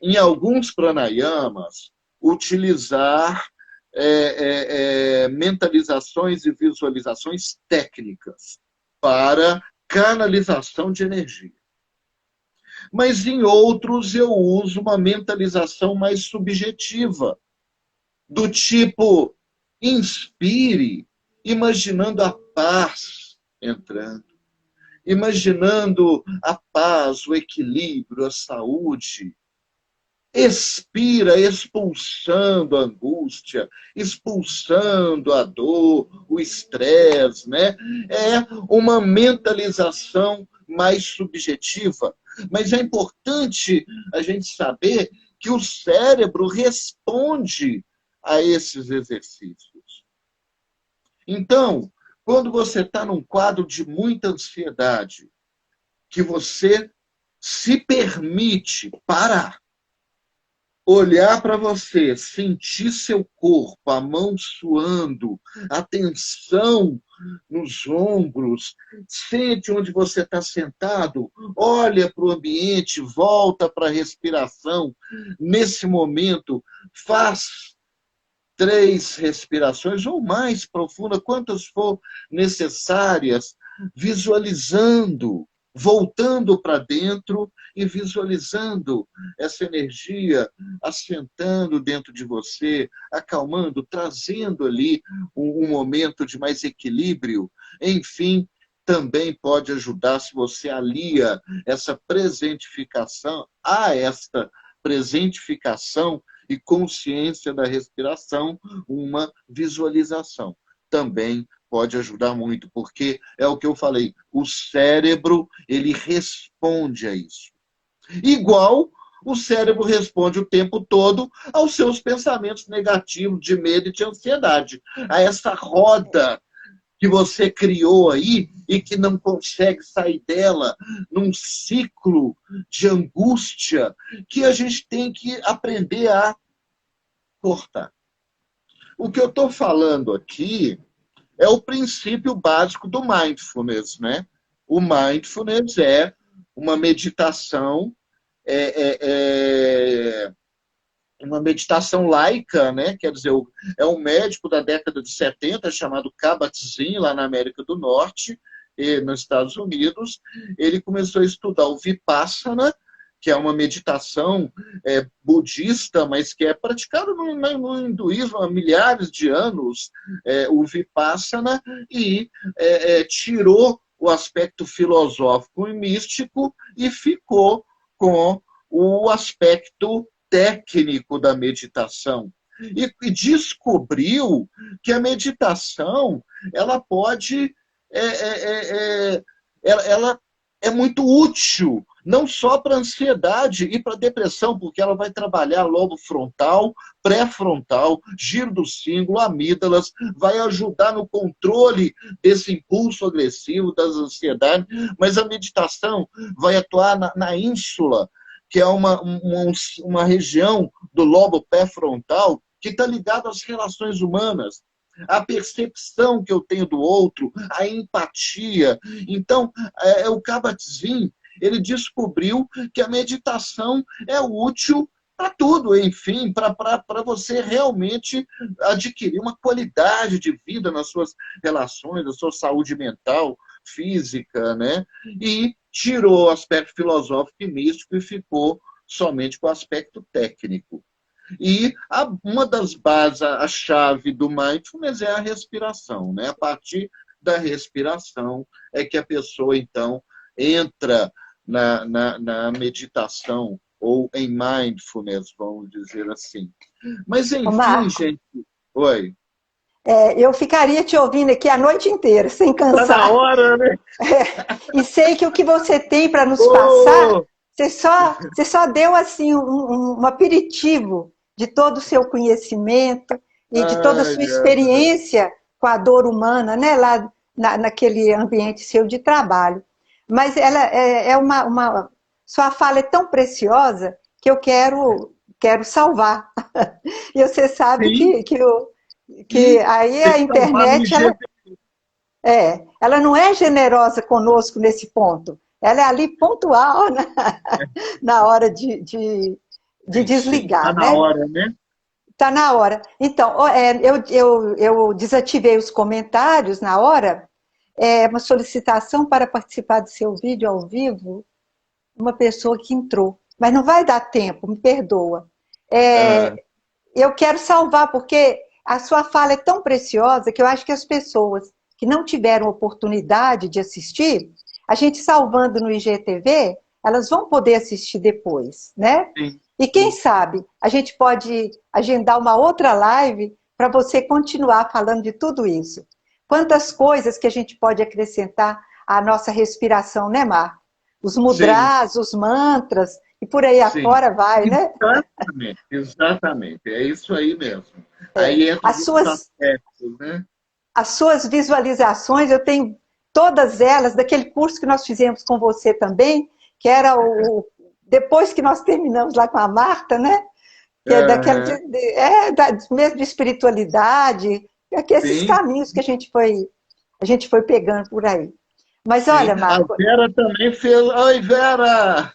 Speaker 2: em alguns pranayamas, utilizar mentalizações e visualizações técnicas para canalização de energia. Mas em outros eu uso uma mentalização mais subjetiva, do tipo, inspire, imaginando a paz entrando, imaginando a paz, o equilíbrio, a saúde. Expira, expulsando a angústia, expulsando a dor, o estresse, né? É uma mentalização mais subjetiva. Mas é importante a gente saber que o cérebro responde a esses exercícios. Então, quando você está num quadro de muita ansiedade, que você se permite parar, olhar para você, sentir seu corpo, a mão suando, a tensão nos ombros, sente onde você está sentado, olha para o ambiente, volta para a respiração. Nesse momento, faz 3 respirações ou mais profundas, quantas for necessárias, visualizando, voltando para dentro e visualizando essa energia assentando dentro de você, acalmando, trazendo ali um momento de mais equilíbrio. Enfim, também pode ajudar se você alia essa presentificação a esta presentificação e consciência da respiração, uma visualização. Também pode ajudar muito, porque é o que eu falei, o cérebro, ele responde a isso. Igual o cérebro responde o tempo todo aos seus pensamentos negativos de medo e de ansiedade. A essa roda que você criou aí e que não consegue sair dela num ciclo de angústia que a gente tem que aprender a cortar. O que eu estou falando aqui é o princípio básico do mindfulness, né? O mindfulness é uma meditação, uma meditação laica, né? Quer dizer, é um médico da década de 70 chamado Kabat-Zinn, lá na América do Norte, e nos Estados Unidos. Ele começou a estudar o Vipassana, que é uma meditação budista, mas que é praticada no hinduísmo há milhares de anos, o Vipassana, e tirou o aspecto filosófico e místico e ficou com o aspecto técnico da meditação. E descobriu que a meditação ela pode ela é muito útil, não só para ansiedade e para depressão, porque ela vai trabalhar lobo frontal, pré-frontal, giro do cíngulo, amígdalas, vai ajudar no controle desse impulso agressivo, das ansiedades, mas a meditação vai atuar na ínsula, que é uma região do lobo pré-frontal que está ligada às relações humanas, a percepção que eu tenho do outro, a empatia. Então, o Kabat-Zinn, ele descobriu que a meditação é útil para tudo, enfim, para você realmente adquirir uma qualidade de vida nas suas relações, na sua saúde mental, física, né? E tirou o aspecto filosófico e místico e ficou somente com o aspecto técnico. E uma das bases, a chave do mindfulness é a respiração, né? A partir da respiração é que a pessoa, então, entra na meditação ou em mindfulness, vamos dizer assim. Mas,
Speaker 1: Ô,
Speaker 2: enfim,
Speaker 1: Marco,
Speaker 2: gente... Oi.
Speaker 1: eu ficaria te ouvindo aqui a noite inteira, sem
Speaker 2: Tá na
Speaker 1: cansar.
Speaker 2: hora, né?
Speaker 1: E sei que o que você tem para nos passar,
Speaker 2: Oh!
Speaker 1: você só deu assim um aperitivo de todo o seu conhecimento e de toda a
Speaker 2: Ai,
Speaker 1: sua experiência com a dor humana, né, lá naquele ambiente seu de trabalho. Mas ela sua fala é tão preciosa que eu quero salvar. E você sabe
Speaker 2: sim,
Speaker 1: que
Speaker 2: sim.
Speaker 1: aí
Speaker 2: Tem
Speaker 1: a
Speaker 2: que salvar no
Speaker 1: internet
Speaker 2: IGP.
Speaker 1: ela não é generosa conosco nesse ponto. Ela é ali pontual na hora de
Speaker 2: Sim, sim. Tá
Speaker 1: desligar,
Speaker 2: na
Speaker 1: né?
Speaker 2: hora, né?
Speaker 1: Está na hora. Então, eu desativei os comentários na hora. Uma solicitação para participar do seu vídeo ao vivo, uma pessoa que entrou. Mas não vai dar tempo, me perdoa.
Speaker 2: Ah,
Speaker 1: Eu quero salvar, porque a sua fala é tão preciosa que eu acho que as pessoas que não tiveram oportunidade de assistir, a gente salvando no IGTV, elas vão poder assistir depois, né?
Speaker 2: sim,
Speaker 1: E quem
Speaker 2: sim.
Speaker 1: sabe a gente pode agendar uma outra live para você continuar falando de tudo isso. Quantas coisas que a gente pode acrescentar à nossa respiração, né, Marco? Os
Speaker 2: Sim,
Speaker 1: mudras, os mantras, e por aí
Speaker 2: sim.
Speaker 1: afora vai, né?
Speaker 2: Exatamente, exatamente. É isso aí mesmo. Aí entra
Speaker 1: As
Speaker 2: os outros
Speaker 1: suas
Speaker 2: aspectos, né?
Speaker 1: as suas visualizações, eu tenho todas elas, daquele curso que nós fizemos com você também, que era depois que nós terminamos lá com a Marta, né? Que é daquela
Speaker 2: Aham.
Speaker 1: mesmo de espiritualidade, esses
Speaker 2: Sim,
Speaker 1: caminhos que a gente foi pegando por aí. Mas
Speaker 2: sim.
Speaker 1: olha,
Speaker 2: A
Speaker 1: Marco,
Speaker 2: Vera também fez. Oi, Vera!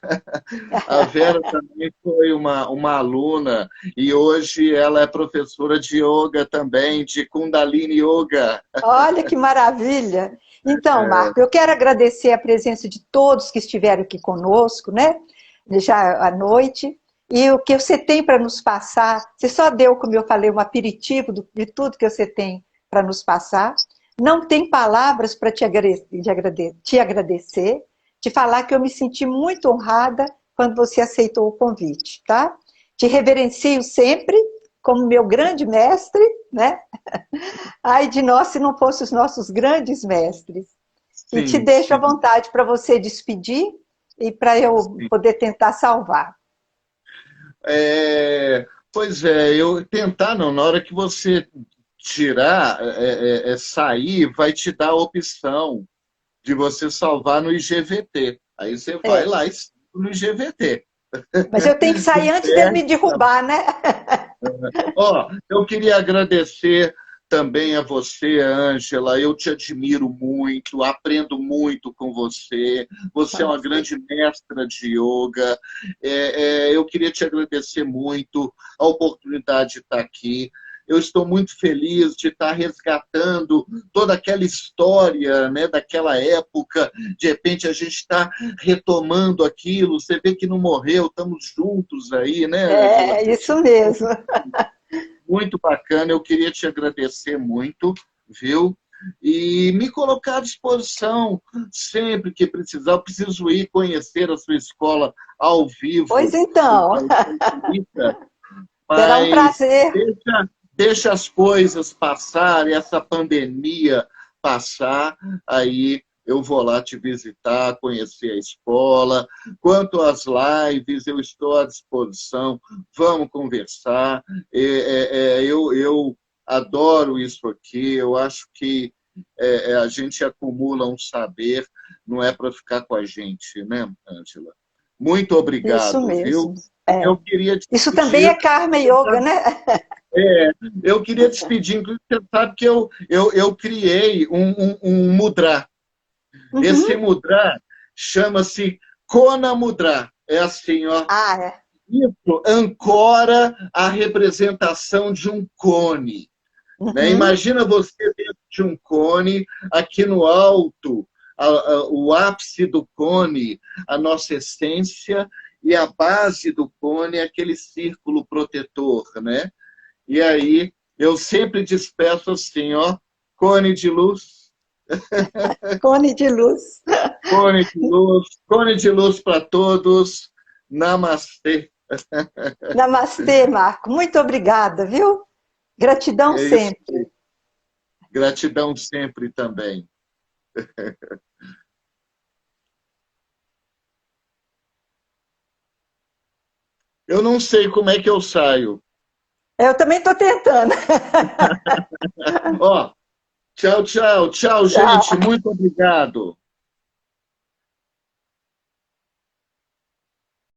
Speaker 2: A Vera também foi uma aluna e hoje ela é professora de yoga também, de Kundalini Yoga.
Speaker 1: olha que maravilha! Então,
Speaker 2: É,
Speaker 1: Marco, eu quero agradecer a presença de todos que estiveram aqui conosco, né? Já à noite. E o que você tem para nos passar, você só deu, como eu falei, um aperitivo de tudo que você tem para nos passar. Não tem palavras para te agradecer, te falar que eu me senti muito honrada quando você aceitou o convite, tá? Te reverencio sempre como meu grande mestre, né? Ai de nós se não fossem os nossos grandes mestres. E te
Speaker 2: sim,
Speaker 1: deixo à
Speaker 2: sim,
Speaker 1: vontade para você despedir e para eu
Speaker 2: sim.
Speaker 1: poder tentar salvar.
Speaker 2: Pois é, eu tentar não, na hora que você tirar, sair, vai te dar a opção de você salvar no IGVT. Aí você vai
Speaker 1: É,
Speaker 2: lá e salva no IGVT.
Speaker 1: mas eu tenho que sair
Speaker 2: Não
Speaker 1: antes dele me
Speaker 2: perde.
Speaker 1: derrubar, né?
Speaker 2: Ó, eu queria agradecer também a você, Ângela. Eu te admiro muito, aprendo muito com você. Você é uma grande mestra de yoga. Eu queria te agradecer muito a oportunidade de estar aqui. Eu estou muito feliz de estar resgatando toda aquela história, né, daquela época. De repente a gente está retomando aquilo. Você vê que não morreu, estamos juntos aí, né, Ângela?
Speaker 1: É, isso mesmo.
Speaker 2: Muito bacana, eu queria te agradecer muito, viu? e me colocar à disposição sempre que precisar. Eu preciso ir conhecer a sua escola ao
Speaker 1: Pois
Speaker 2: vivo,
Speaker 1: então, será um
Speaker 2: mas
Speaker 1: prazer.
Speaker 2: deixa as coisas passarem, essa pandemia passar, aí eu vou lá te visitar, conhecer a escola. Quanto às lives, eu estou à disposição, vamos conversar. Eu adoro isso aqui, eu acho que a gente acumula um saber, não é para ficar com a gente, né, Ângela? Muito
Speaker 1: Isso
Speaker 2: obrigado, viu?
Speaker 1: mesmo. É.
Speaker 2: Eu queria te
Speaker 1: Isso também é
Speaker 2: pedir.
Speaker 1: Karma Yoga, né?
Speaker 2: É, eu queria despedir, inclusive, você sabe que eu criei um mudra. Esse
Speaker 1: Uhum.
Speaker 2: mudra chama-se Kona Mudra. É assim, ó.
Speaker 1: Ah, é.
Speaker 2: Isso ancora a representação de um cone. Né?
Speaker 1: Uhum.
Speaker 2: Imagina você dentro de um cone, aqui no alto, o ápice do cone, a nossa essência, e a base do cone é aquele círculo protetor, né? E aí eu sempre despeço assim, ó, cone de luz,
Speaker 1: Cone de luz.
Speaker 2: cone de luz para todos. Namastê.
Speaker 1: Namastê, Marco. Muito obrigada, viu? Gratidão
Speaker 2: É isso.
Speaker 1: sempre.
Speaker 2: Gratidão sempre também. Eu não sei como é que eu saio.
Speaker 1: Eu também estou tentando.
Speaker 2: Ó, tchau, tchau, tchau, gente.
Speaker 1: Tchau.
Speaker 2: Muito obrigado.